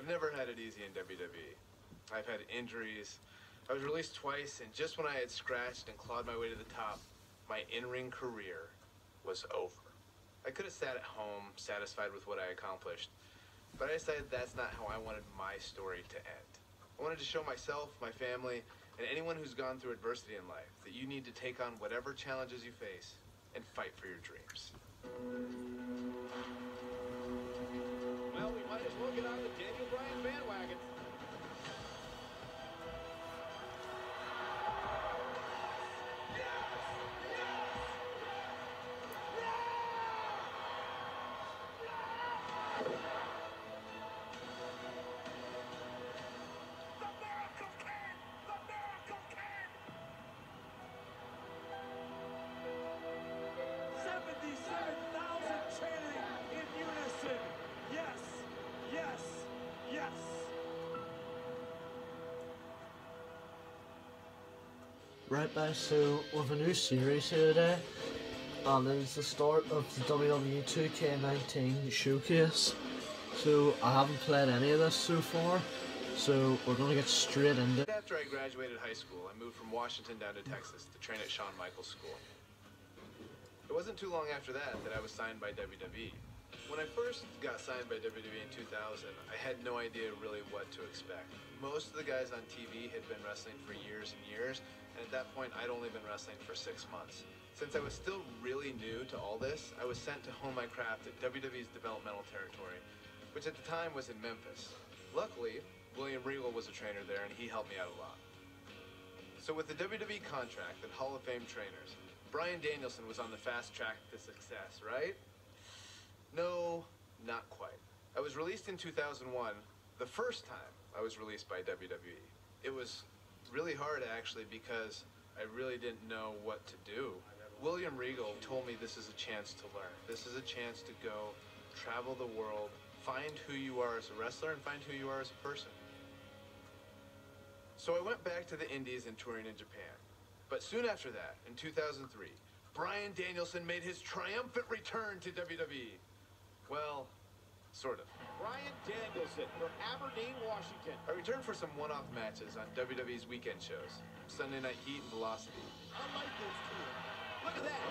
I've never had it easy in WWE. I've had injuries. I was released twice, and just when I had scratched and clawed my way to the top, my in-ring career was over. I could have sat at home, satisfied with what I accomplished, but I decided that's not how I wanted my story to end. I wanted to show myself, my family, and anyone who's gone through adversity in life that you need to take on whatever challenges you face and fight for your dreams. Well, we might as well get on the Daniel Bryan bandwagon. Right guys, so we have a new series here today, and it's the start of the WWE 2K19 showcase. So I haven't played any of this so far, so we're going to get straight into it. After I graduated high school, I moved from Washington down to Texas to train at Shawn Michaels School. It wasn't too long after that I was signed by WWE. When I first got signed by WWE in 2000, I had no idea really what to expect. Most of the guys on TV had been wrestling for years and years, and at that point I'd only been wrestling for 6 months. Since I was still really new to all this, I was sent to hone my craft at WWE's developmental territory, which at the time was in Memphis. Luckily, William Regal was a trainer there and he helped me out a lot. So with the WWE contract and Hall of Fame trainers, Bryan Danielson was on the fast track to success, right? No, not quite. I was released in 2001, the first time I was released by WWE. It was really hard actually because I really didn't know what to do. William Regal told me this is a chance to learn. This is a chance to go travel the world, find who you are as a wrestler and find who you are as a person. So I went back to the Indies and touring in Japan. But soon after that, in 2003, Bryan Danielson made his triumphant return to WWE. Well, sort of. Bryan Danielson from Aberdeen, Washington. I returned for some one-off matches on WWE's weekend shows, Sunday Night Heat and Velocity. I like those two. Look at that.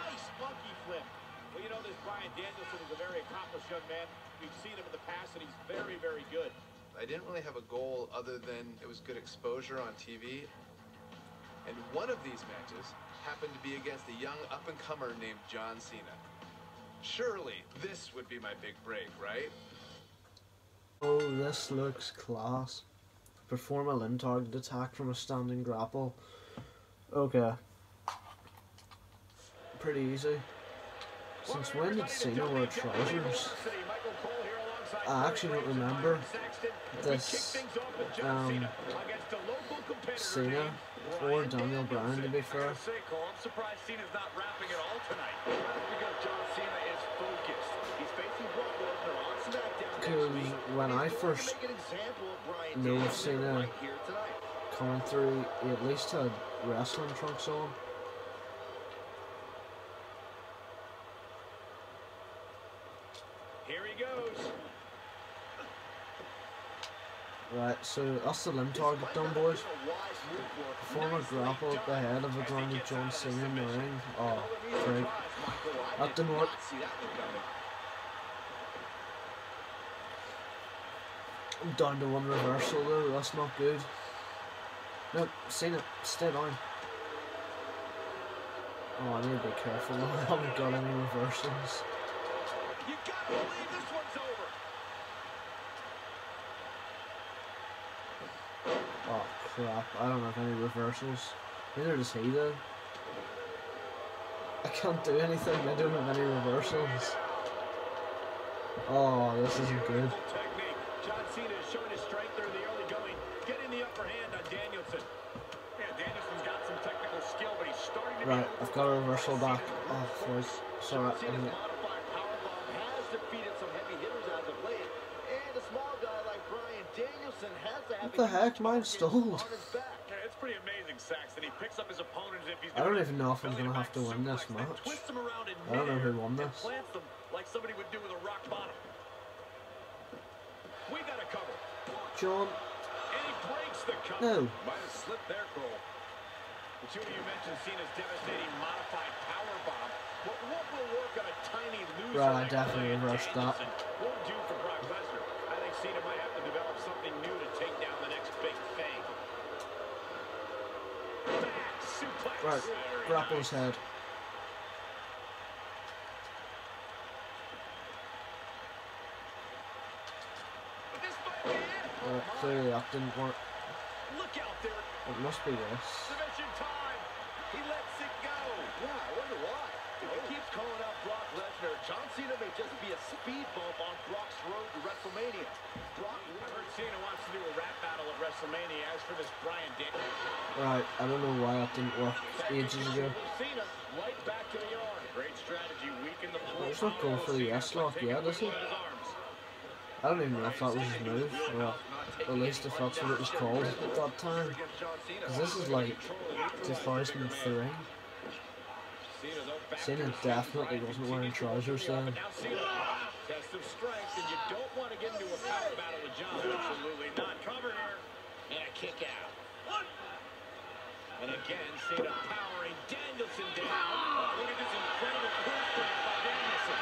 Nice monkey flip. Well, you know, this Bryan Danielson is a very accomplished young man. We've seen him in the past, and he's very, very good. I didn't really have a goal other than it was good exposure on TV. And one of these matches happened to be against a young up-and-comer named John Cena. Surely this would be my big break, right? Oh, this looks class. Perform a limb target attack from a standing grapple. Okay. Pretty easy. Since when did Cena wear trousers? I actually don't remember this Cena or Daniel Bryan, to be fair. I'm surprised Cena's not rapping at all tonight. Because John Cena is focused. He's facing Brock Lesnar on SmackDown. Because when I first knew Cena coming through, he at least had wrestling trunks on. Here he goes. Right, so that's the limb target done, boys. Perform a grapple at the head of a grounded John Cena in the ring. Oh, frig. That didn't work. I'm down to one reversal though, that's not good. Nope, Cena, stay down. Oh, I need to be careful, I haven't got any reversals. You gotta believe this one's over. Oh crap, I don't have any reversals. Neither does he though. I can't do anything, I don't have any reversals. Oh, this isn't good. John Cena is showing his strength there in the early going, getting the upper hand on Danielson. Yeah, Danielson's got some technical skill, but he's starting to Right, I've got a reversal back. Oh, boys. Sorry. Cena's modified powerbomb has defeated some heavy hitters as of late, and a small guy like Bryan Danielson has to have What the heck? Mine's stalled. Yeah, it's pretty amazing, Saxton. He picks up his opponents if he's I don't even know if I'm gonna have to win this match. I don't know who won this. Plants them like somebody would do with a rock bottom. We got a cover. John. And he breaks the cover. No. Might have slipped there, Cole. The two of you mentioned Cena's devastating modified power bomb. But what will work on a tiny loser? Right, I definitely reversed that. Won't do for Brock Lesnar. I think Cena might have to develop something new to take down the next big thing. Back suplex. Right, grapple his head. This might be it. Clearly that didn't work. Look out there. It must be this. Submission time. He lets it go. Yeah, I wonder why. If he keeps calling out Brock Lesnar, John Cena may just be a speed bump on Brock's road to WrestleMania. I heard Cena wants to do a rap battle at WrestleMania. As for this Bryan Daniels. Right, I don't know why that didn't work ages ago. Cena right back to the arm. Great strategy. Weaken the pull. He's not going for the S-lock yet, is he? I don't even know if that was his move, or at least if that's what it was called at that time. Because this is like 2003. Cena definitely wasn't wearing trousers then. Test of strength, and you don't want to get into a power battle with John. Absolutely not. Cover here. And a kick out. And again, Cena powering Danielson down. Oh, look at this incredible push break by Danielson.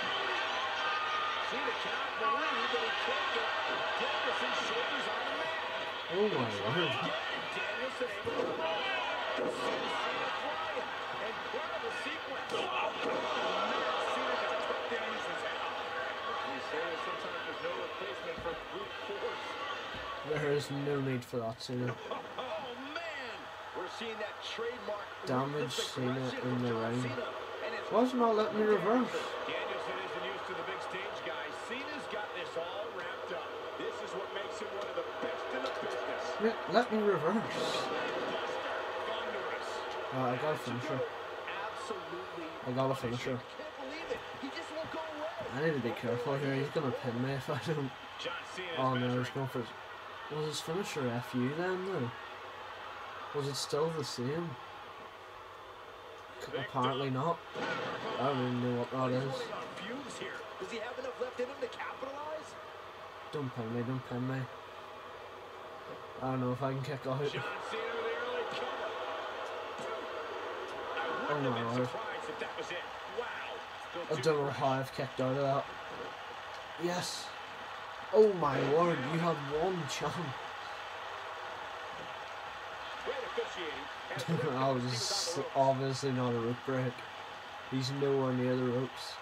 Cena cannot believe that he can't get Danielson's shoulders on the mat. Oh my word. Danielson able to roll. Cena flying. Incredible sequence. Oh, man, Cena just took Danielson's head off. We say that sometimes there's no replacement for brute force. There is no need for that, Cena. Oh, man. We're seeing that trademark Damage Cena in the ring. and it's Why is it not letting me reverse? Danielson isn't used to the big stage, guys. Cena's got this all wrapped up. This is what makes him one of the best in the business. Let me reverse. Thunderous. I gotta finish her. absolutely. I gotta finish her. Can't believe it. He just won't go away. I need to be careful here. He's gonna pin me if I don't. John Cena Oh no, he's going for his... Was his finisher FU then though? Was it still the same? Apparently not. I don't even know what that is. Fumes here. Does he have enough left in him to capitalize? Don't pin me, don't pin me. I don't know if I can kick out. John Cena with the early cover. I Oh wouldn't my have been lord. surprised if that was it. Wow. I Still don't know how I've kicked out of that. Yes. Oh my word, you had one chance. Great officiating. That was obviously not a rope break. He's nowhere near the ropes.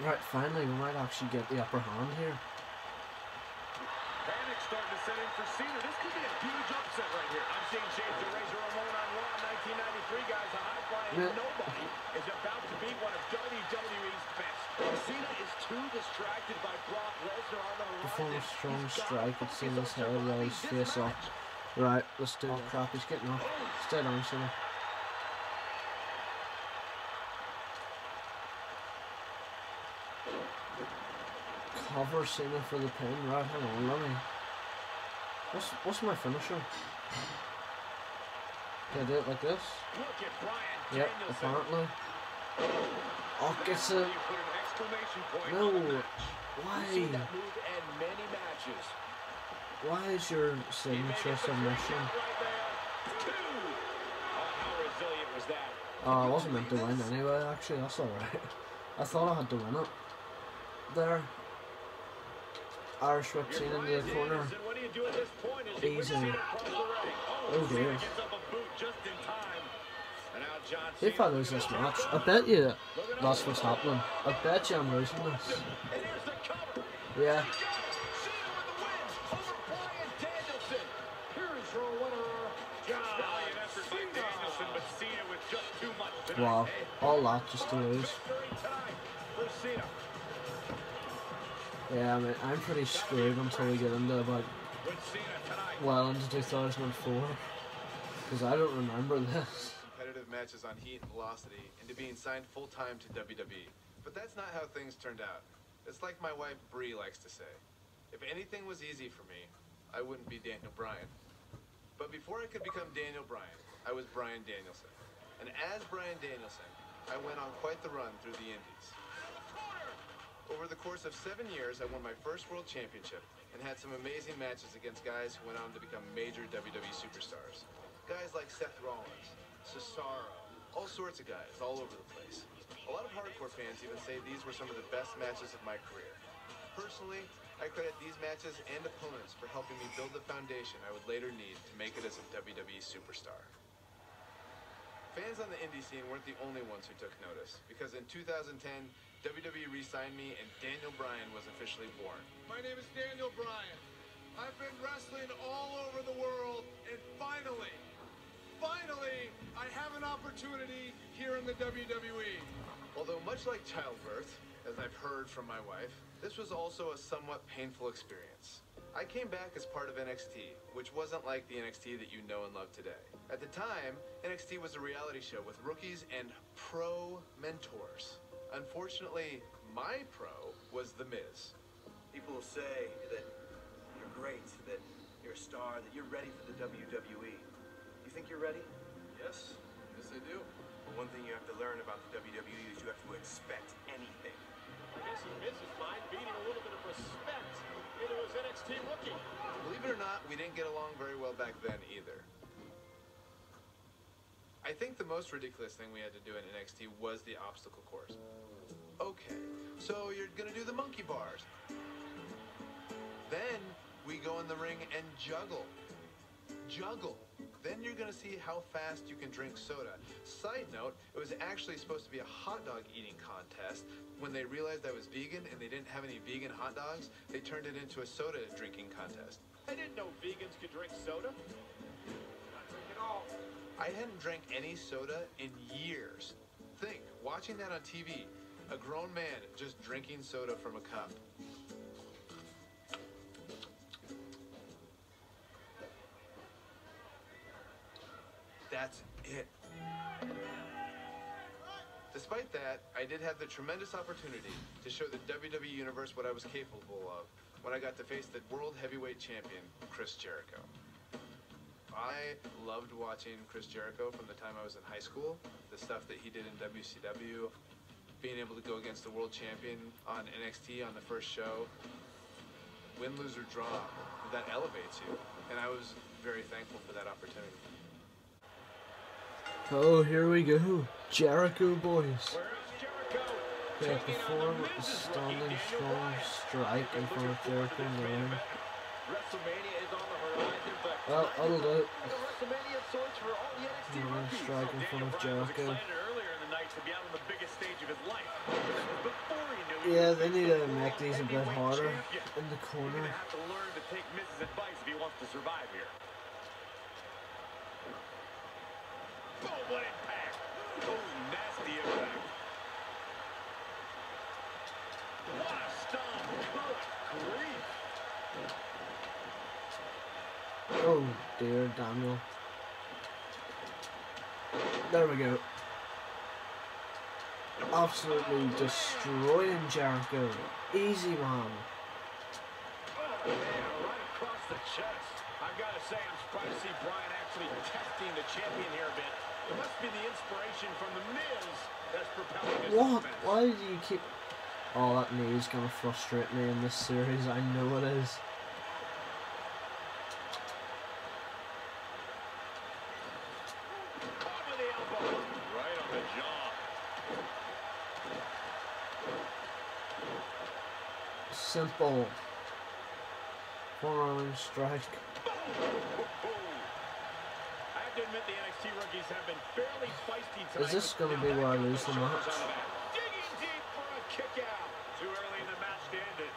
Right, finally we might actually get the upper hand here. Panic starting to set in for Cena. This could be a huge upset right here. I'm seeing shades of Razor Ramon on Raw 1993, guys. A high-flying nobody is about to be one of WWE's best. Cena is too distracted by Brock Lesnar on the horizon. Before a strong strike, it's seen his head while he's face off. Right, let's do it. Oh crap, he's getting off. Stay down, Cena. Cover Cena for the pin. Right, hang on, let me. What's my finisher? Can I do it like this? Look at Bryan Yep, Danielson. apparently. Oh, gets it. You put an exclamation point No. on the match. We've seen Why? that move in many matches. Why is your signature submission? Right there. Two. Oh, how resilient was that? Oh, I wasn't meant to win anyway, actually, that's alright. I thought I had to win it. There. Irish whip Cena into the corner. Danielson, what do you do at this point? Is he Easy. Cena across the ring? Oh Cena dear. gets up a boot just in time. And now John If I Cena lose this looking match, at I bet you that's what's happening. I bet you I'm losing this. And here's the cover. Yeah. Cena with the win over Bryan Danielson. Here is your winner, John Valiant effort by Danielson, but Cena with just too much tonight. Wow. Hey, All that just to lose. victory tonight for Cena. Yeah, I mean, I'm pretty screwed until we get into about, With Cena tonight. well, into 2004. Because I don't remember this. Competitive matches on Heat and Velocity, into being signed full-time to WWE. But that's not how things turned out. It's like my wife Bree likes to say. If anything was easy for me, I wouldn't be Daniel Bryan. But before I could become Daniel Bryan, I was Bryan Danielson. And as Bryan Danielson, I went on quite the run through the Indies. Over the course of 7 years, I won my first world championship and had some amazing matches against guys who went on to become major WWE superstars. Guys like Seth Rollins, Cesaro, all sorts of guys all over the place. A lot of hardcore fans even say these were some of the best matches of my career. Personally, I credit these matches and opponents for helping me build the foundation I would later need to make it as a WWE superstar. Fans on the indie scene weren't the only ones who took notice, because in 2010, WWE re-signed me and Daniel Bryan was officially born. My name is Daniel Bryan. I've been wrestling all over the world, and finally, I have an opportunity here in the WWE. Although much like childbirth, as I've heard from my wife, this was also a somewhat painful experience. I came back as part of NXT, which wasn't like the NXT that you know and love today. At the time, NXT was a reality show with rookies and pro mentors. Unfortunately, my pro was The Miz. People will say that you're great, that you're a star, that you're ready for the WWE. You think you're ready? Yes, I do. But one thing you have to learn about the WWE is you have to expect anything. I guess in Miz's mind, beating a little bit of respect into his NXT rookie. Believe it or not, we didn't get along very well back then either. I think the most ridiculous thing we had to do in NXT was the obstacle course. Okay, so you're gonna do the monkey bars. Then we go in the ring and juggle. Then you're gonna see how fast you can drink soda. Side note, it was actually supposed to be a hot dog eating contest. When they realized I was vegan and they didn't have any vegan hot dogs, they turned it into a soda drinking contest. I didn't know vegans could drink soda. Not drink at all. I hadn't drank any soda in years. Think, watching that on TV, a grown man just drinking soda from a cup. That's it. Despite that, I did have the tremendous opportunity to show the WWE Universe what I was capable of when I got to face the World Heavyweight Champion, Chris Jericho. I loved watching Chris Jericho from the time I was in high school, the stuff that he did in WCW, being able to go against the World Champion on NXT on the first show. Win, lose, or draw, that elevates you, and I was very thankful for that opportunity. Oh, here we go. Jericho boys. Where's Jericho? Yeah, perform a standing strong strike in front of Jericho in the ring. WrestleMania is on the horizon, but Well, I'll do it. the WrestleMania sorts for all the NXT rookies. Strike in front of Bryan was Jericho. excited earlier in the night to be out on the biggest stage of his life. Before he knew Yeah, they need to make these a bit harder in the He's gonna corner. have to learn to take Miz's advice if he wants to survive here. Boom, what impact! Oh, nasty impact. What a stomp! Good grief! Oh dear, Daniel. There we go. Absolutely destroying Jericho. Easy, man. Oh, man, right across the chest. I've got to say, I'm surprised to see Bryan actually testing the champion here a bit. It must be the inspiration from The Miz that's propelling his What? offense. Why do you keep... Oh, that knee is going to frustrate me in this series. I know it is. Caught with the elbow. Right on the jaw. Simple. Forearm strike. I have to admit the NXT rookies have been fairly feisty tonight. Is this going to be where I lose the match? Digging deep for a kick out. Too early in the match to end it.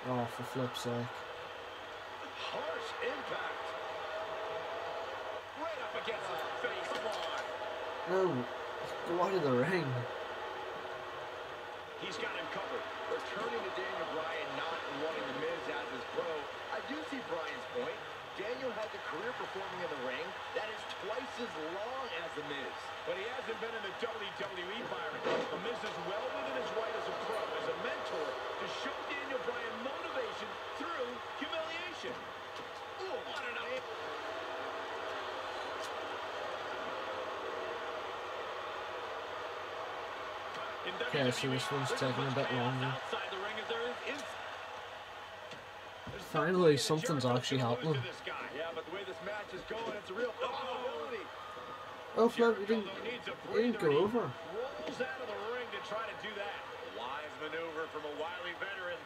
Oh, for flip's sake. Harsh impact. Right up against his face. Come on. No, go out of the ring. He's got him covered. Returning to Daniel Bryan, not wanting The Miz as his pro. I do see Bryan's point. Daniel has a career performing in the ring that is twice as long as The Miz. But he hasn't been in the WWE, Byron. The Miz is well within his right as a pro, as a mentor, to show Daniel Bryan motivation through humiliation. Ooh, what an Okay, so this one's taking a bit longer. Finally, something's actually happening. Yeah, but the way this match is going, it's a real possibility. Oh, Flip, you didn't go over. Rolls out of the ring to try to do that. Wise maneuver from a wily veteran.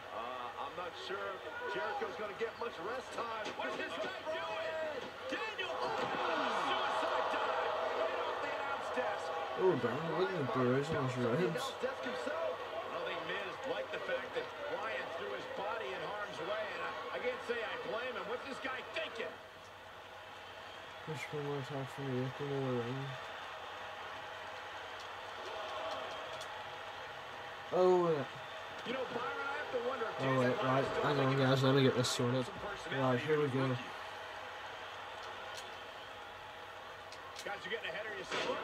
I'm not sure Jericho's going to get much rest time. What's this guy doing? Daniel, suicide dive right off the announce desk. Oh, damn, look at the bruise on his ribs. Desk himself. Well, they Miz liked the fact that Bryan threw his body in harm's way, and I can't say I blame him. What's this guy thinking? Push one more attack from the apron of the ring. Oh, yeah. You know, Byron, I have to wonder if Oh, wait, right. Hang on, guys, let me get this sorted. Right, here we go. Guys, you're getting ahead of yourself.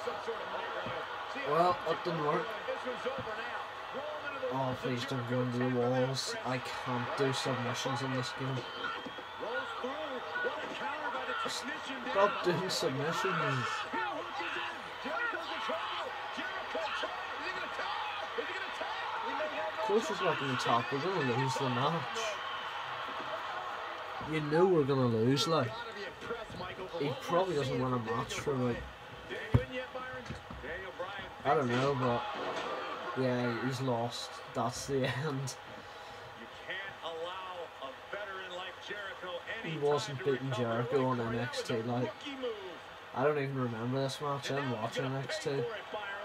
Some sort of micro. Well, that didn't work. This one's over now. Roll him into the Oh, please don't go into the walls. I can't do submissions in this game. rolls through. What a counter by the technician. Stop doing submissions. Jericho's in trouble. Jericho trying. Is he going to tap? Is he going to tap? Of course he's not going to top. We're going to lose the match. You know we're going to lose, like. He probably doesn't win a match for, like, I don't know, but yeah, he's lost. That's the end. You can't allow a veteran like Jericho any He wasn't beating Jericho on NXT, like. I don't even remember this match. I didn't watch NXT.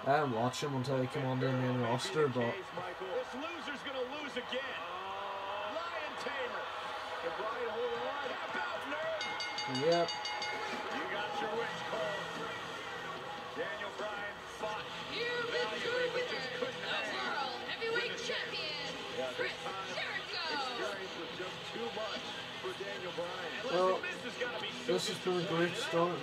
I didn't watch him until he came on the main roster, but This loser's gonna lose again. Lion Tamer. Can Bryan hold on? Tap out, nerd. yep. You got your wish, Cole. Daniel Bryan fought You've been valiantly, through but with just it. couldn't The hang World Heavyweight with the Champion, Yeah, Chris this time, Jericho. experience was just too much for Daniel Bryan. Well, Miz has gotta be this has been a great start.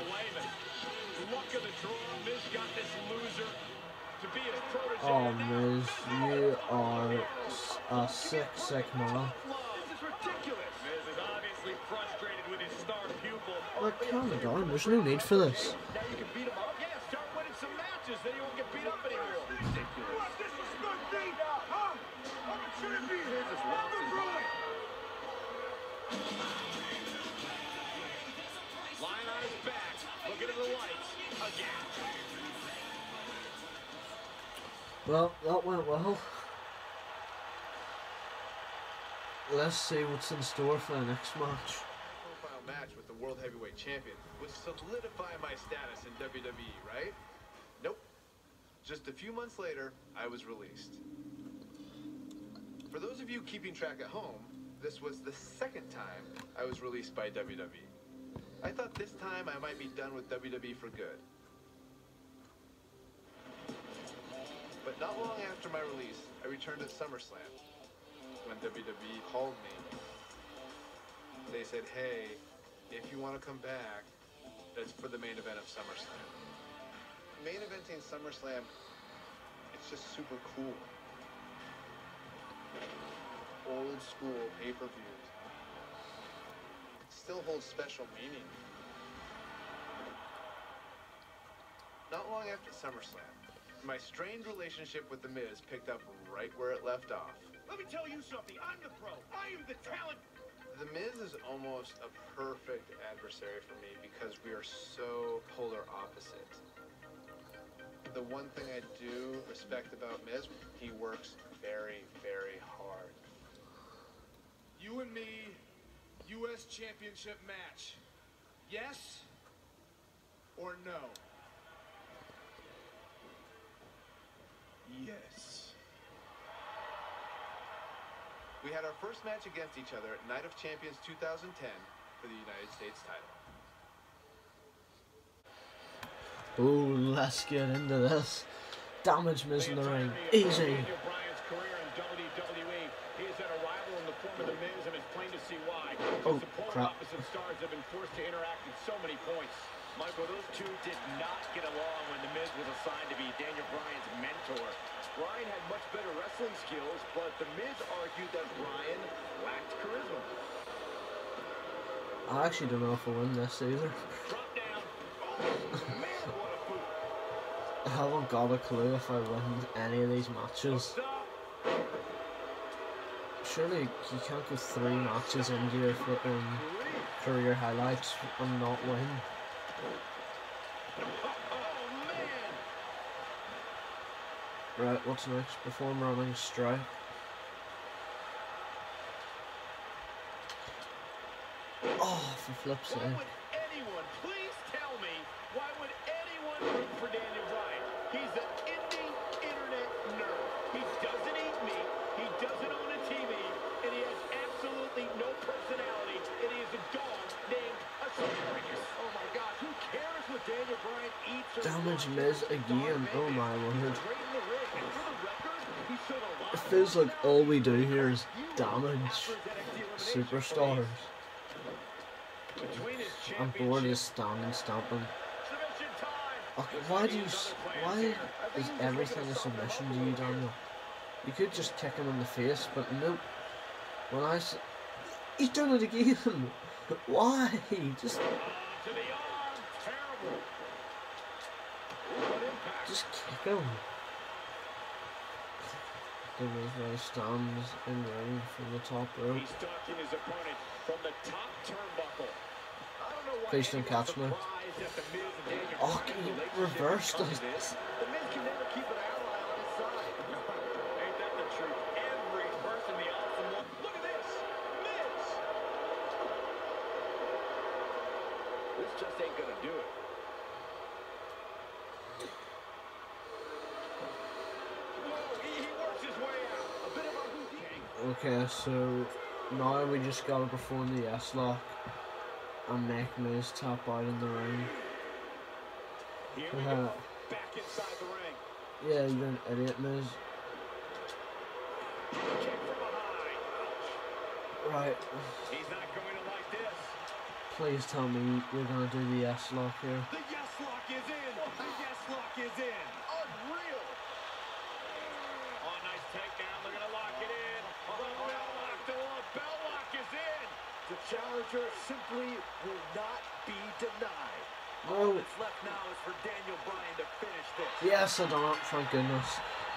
Luck of the draw, Miz got this loser to be his protege. Oh, Miz, you are a sick man. This is ridiculous. Miz is obviously frustrated with his star pupil. Like, calm down. There's no need for this. Now you can beat him up. Yeah, start winning some matches, then you won't get beat up anymore. Ridiculous. This is good thing, huh? I'm a champion. Miz has lost his mind. Lying on his back, looking at the lights again. Well, that went well. Let's see what's in store for the next match. Profile match with the World Heavyweight Champion would solidify my status in WWE, right? Nope. Just a few months later, I was released. For those of you keeping track at home, this was the second time I was released by WWE. I thought this time I might be done with WWE for good. But not long after my release, I returned at SummerSlam. When WWE called me, they said, hey, if you want to come back, that's for the main event of SummerSlam. Main eventing SummerSlam, it's just super cool. Old school pay-per-views. Still holds special meaning. Not long after SummerSlam, my strained relationship with The Miz picked up right where it left off. Let me tell you something. I'm the pro. I am the talent. The Miz is almost a perfect adversary for me because we are so polar opposite. The one thing I do respect about Miz, he works very, very hard. You and me, U.S. Championship match. Yes or no? Yes. We had our first match against each other at Night of Champions 2010 for the United States title. Oh, let's get into this. Damage Miz in the ring. Easy. Daniel Bryan's career in WWE. He has had a rival in the form of The Miz, and it's plain to see why. Oh, His polar crap. opposite stars have been forced to interact at so many points. Michael, those two did not get along when The Miz was assigned to be Daniel Bryan's mentor. Bryan had much better wrestling skills, but The Miz argued that Bryan lacked charisma. I actually don't know if I'll win this either. Drop down. Man, what a boot. I haven't got a clue if I win any of these matches. Surely you can't go 3 matches into your flipping career highlights and not win. Right, what's next? Perform running strike. Oh, for flip's sake. Why would anyone, please tell me, why would anyone root for Daniel Bryan? He's an indie internet nerd. He doesn't eat meat, he doesn't own a TV, and he has absolutely no personality, and he is a dog named Asparagus. Oh my gosh, who cares what Daniel Bryan eats or Damage Miz again, oh my word. great in the ring, and for the record, he showed a lot It feels like all we do here is damage superstars. I'm bored of standing stamping. Okay, why is everything a submission to you, Daniel? You could just kick him in the face, but nope. When I s- he's done it again. Why? Just kick him. The referee stands in ring from the top rope. He's stalking his opponent from the top turnbuckle. Please don't catch me. Oh, he reversed it. The Miz can never keep an ally on his side. Ain't that the truth? Every person, the awesome one. Look at this, Miz. This just ain't gonna do it. Whoa, he works his way out. A bit of a Houdini. Okay, so now we just gotta perform the S-lock and make Miz tap out in the ring. Here we go. Back inside the ring. Yeah, you're an idiot, Miz. Kick from behind. Right, He's not going to like this. please tell me you're gonna do the S-lock here. The yes lock is in. The yes lock is in. Unreal. Oh, nice takedown. They're going to lock it in. Bell lock. The bell lock is in. The challenger simply will not be denied. No. All that's left now is for Daniel Bryan to finish this. Yes, I don't, thank goodness.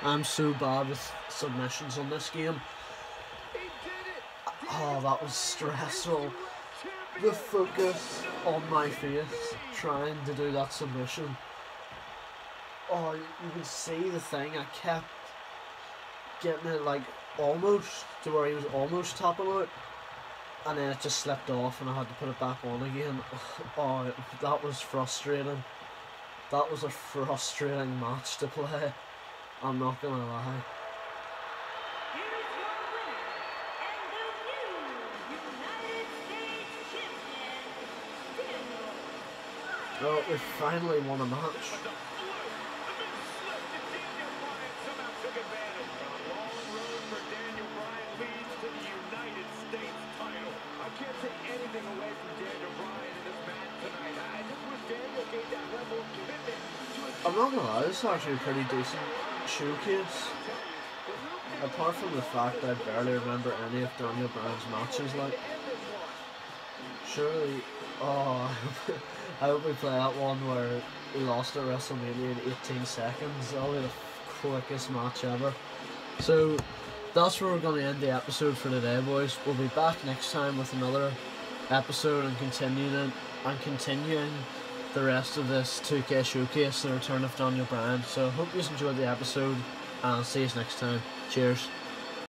I'm so bad with submissions on this game. He did it. Oh, that was stressful. The focus on my face, trying to do that submission. Oh, you can see the thing, I kept getting it like almost to where he was almost tapping out. And then it just slipped off and I had to put it back on again. Oh, that was frustrating. That was a frustrating match to play. I'm not gonna lie. Here's your winner, and the new United States Champion, Daniel Bryan. Well, we finally won a match. The fluke. The Miz slipped and Daniel Bryan somehow took advantage. A long road for Daniel Bryan leads to the United States title. I can't take anything away from Daniel Bryan in this match tonight. I just wish Daniel gave that level of commitment to his I'm not gonna lie, this is actually a pretty decent showcase. Apart from the fact that I barely remember any of Daniel Bryan's matches, like, surely, oh, I hope we play that one where we lost at WrestleMania in 18 seconds. That'll be the quickest match ever. So, that's where we're going to end the episode for today, boys. We'll be back next time with another episode and continuing the rest of this 2K showcase, the return of Daniel Bryan. So, hope you enjoyed the episode, and I'll see you next time. Cheers.